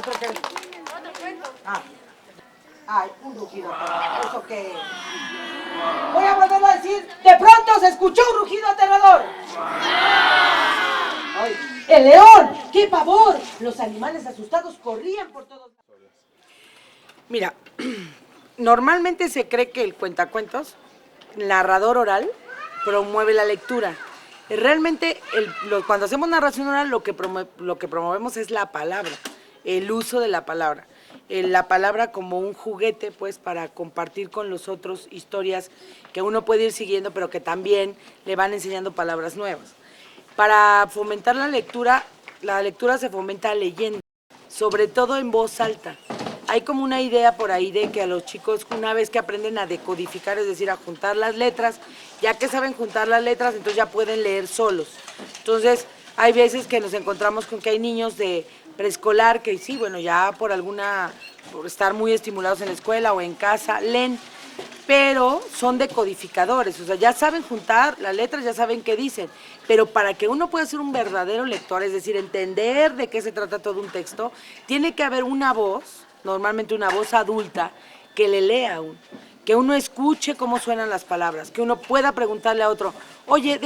otro que... Ah. Ay, un rugido. ¿Eso qué? Voy a volverlo a decir. De pronto se escuchó un rugido aterrador. Ay, ¡el león! ¡Qué pavor! Los animales asustados corrían por todos lados. Mira, normalmente se cree que el cuentacuentos, narrador oral, promueve la lectura. Realmente, cuando hacemos narración oral, lo que promovemos es la palabra, el uso de la palabra. La palabra como un juguete, pues, para compartir con los otros historias que uno puede ir siguiendo, pero que también le van enseñando palabras nuevas. Para fomentar la lectura se fomenta leyendo, sobre todo en voz alta. Hay como una idea por ahí de que a los chicos, una vez que aprenden a decodificar, es decir, a juntar las letras, ya que saben juntar las letras, entonces ya pueden leer solos. Entonces, hay veces que nos encontramos con que hay niños de preescolar que sí, bueno, ya por estar muy estimulados en la escuela o en casa, leen, pero son decodificadores, o sea, ya saben juntar las letras, ya saben qué dicen, pero para que uno pueda ser un verdadero lector, es decir, entender de qué se trata todo un texto, tiene que haber una voz, normalmente una voz adulta, que le lea a uno, que uno escuche cómo suenan las palabras, que uno pueda preguntarle a otro, oye,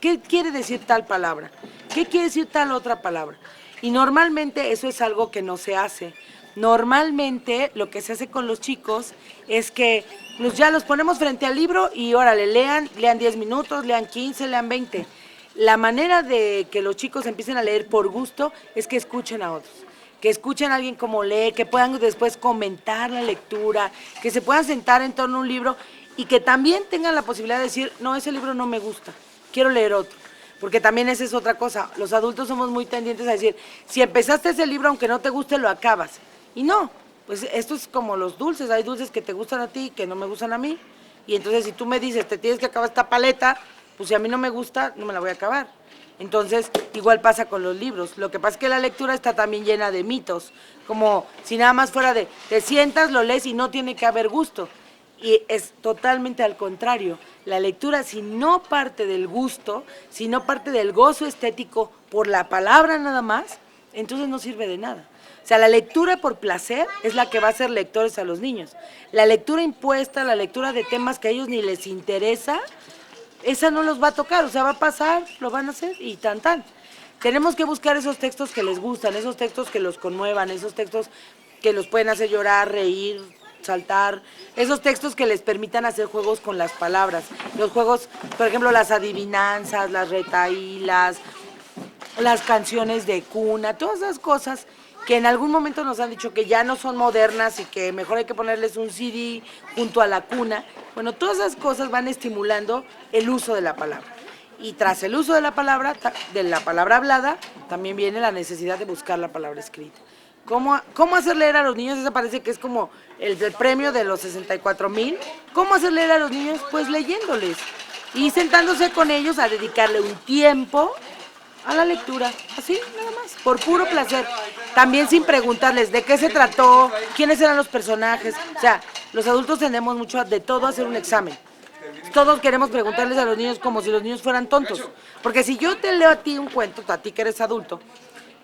¿qué quiere decir tal palabra? ¿Qué quiere decir tal otra palabra? Y normalmente eso es algo que no se hace. Normalmente lo que se hace con los chicos es que ya los ponemos frente al libro y órale, lean 10 minutos, lean 15, lean 20. La manera de que los chicos empiecen a leer por gusto es que escuchen a otros, que escuchen a alguien como lee, que puedan después comentar la lectura, que se puedan sentar en torno a un libro y que también tengan la posibilidad de decir, no, ese libro no me gusta, quiero leer otro. Porque también esa es otra cosa, los adultos somos muy tendientes a decir, si empezaste ese libro aunque no te guste, lo acabas. Y no, pues esto es como los dulces, hay dulces que te gustan a ti, que no me gustan a mí, y entonces si tú me dices, te tienes que acabar esta paleta, pues si a mí no me gusta, no me la voy a acabar. Entonces, igual pasa con los libros, lo que pasa es que la lectura está también llena de mitos, como si nada más fuera de, te sientas, lo lees y no tiene que haber gusto. Y es totalmente al contrario, la lectura si no parte del gusto, si no parte del gozo estético por la palabra nada más, entonces no sirve de nada. O sea, la lectura por placer es la que va a hacer lectores a los niños. La lectura impuesta, la lectura de temas que a ellos ni les interesa, esa no los va a tocar, o sea, va a pasar, lo van a hacer y tan tan. Tenemos que buscar esos textos que les gustan, esos textos que los conmuevan, esos textos que los pueden hacer llorar, reír, saltar, esos textos que les permitan hacer juegos con las palabras. Los juegos, por ejemplo, las adivinanzas, las retahílas, las canciones de cuna, todas esas cosas que en algún momento nos han dicho que ya no son modernas y que mejor hay que ponerles un CD junto a la cuna. Bueno, todas esas cosas van estimulando el uso de la palabra. Y tras el uso de la palabra hablada, también viene la necesidad de buscar la palabra escrita. ¿Cómo hacer leer a los niños? Eso parece que es como el premio de los 64,000. ¿Cómo hacer leer a los niños? Pues leyéndoles y sentándose con ellos a dedicarle un tiempo a la lectura, así, nada más, por puro placer. También sin preguntarles de qué se trató, quiénes eran los personajes. O sea, los adultos tendemos mucho de todo a hacer un examen. Todos queremos preguntarles a los niños como si los niños fueran tontos. Porque si yo te leo a ti un cuento, a ti que eres adulto,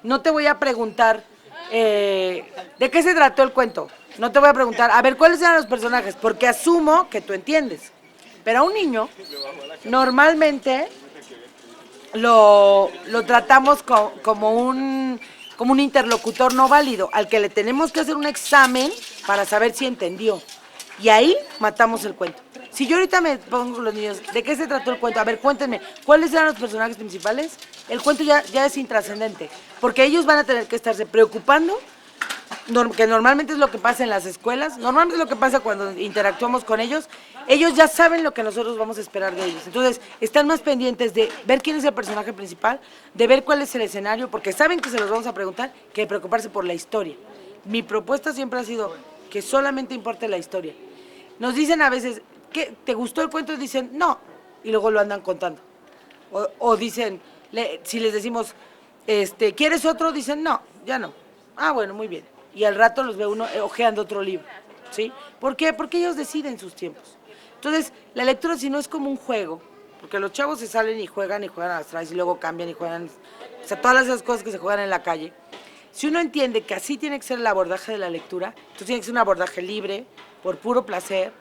no te voy a preguntar de qué se trató el cuento. No te voy a preguntar, a ver, ¿cuáles eran los personajes? Porque asumo que tú entiendes. Pero a un niño, normalmente lo tratamos como un interlocutor no válido, al que le tenemos que hacer un examen para saber si entendió. Y ahí matamos el cuento. Si yo ahorita me pongo con los niños, ¿de qué se trató el cuento? A ver, cuéntenme, ¿cuáles eran los personajes principales? El cuento ya es intrascendente, porque ellos van a tener que estarse preocupando, que normalmente es lo que pasa en las escuelas, normalmente es lo que pasa cuando interactuamos con ellos. Ellos ya saben lo que nosotros vamos a esperar de ellos, entonces están más pendientes de ver quién es el personaje principal, de ver cuál es el escenario, porque saben que se los vamos a preguntar, que preocuparse por la historia. Mi propuesta siempre ha sido que solamente importe la historia. Nos dicen a veces, ¿qué, te gustó el cuento? Y dicen, no, y luego lo andan contando. O dicen, si les decimos, ¿quieres otro? Dicen, no, ya no. Ah, bueno, muy bien. Y al rato los ve uno hojeando otro libro, ¿sí? ¿Por qué? Porque ellos deciden sus tiempos. Entonces, la lectura si no es como un juego, porque los chavos se salen y juegan atrás y luego cambian y juegan, o sea, todas esas cosas que se juegan en la calle. Si uno entiende que así tiene que ser el abordaje de la lectura, entonces tiene que ser un abordaje libre, por puro placer,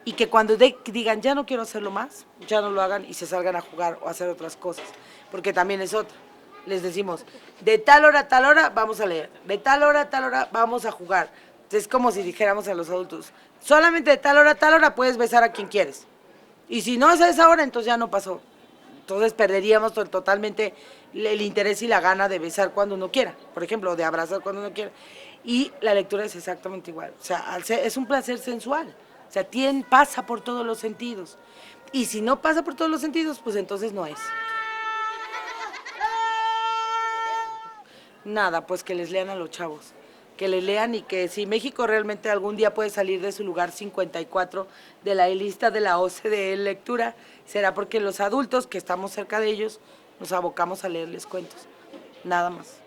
y que cuando digan ya no quiero hacerlo más, ya no lo hagan y se salgan a jugar o a hacer otras cosas, porque también es otra. Les decimos, de tal hora a tal hora vamos a leer, de tal hora a tal hora vamos a jugar. Es como si dijéramos a los adultos, solamente de tal hora a tal hora puedes besar a quien quieres. Y si no es a esa hora, entonces ya no pasó. Entonces perderíamos totalmente el interés y la gana de besar cuando uno quiera, por ejemplo, o de abrazar cuando uno quiera. Y la lectura es exactamente igual, o sea, es un placer sensual, o sea, pasa por todos los sentidos. Y si no pasa por todos los sentidos, pues entonces no es. Nada, pues que les lean a los chavos, que les lean y que si México realmente algún día puede salir de su lugar 54 de la lista de la OCDE en lectura, será porque los adultos que estamos cerca de ellos nos abocamos a leerles cuentos, nada más.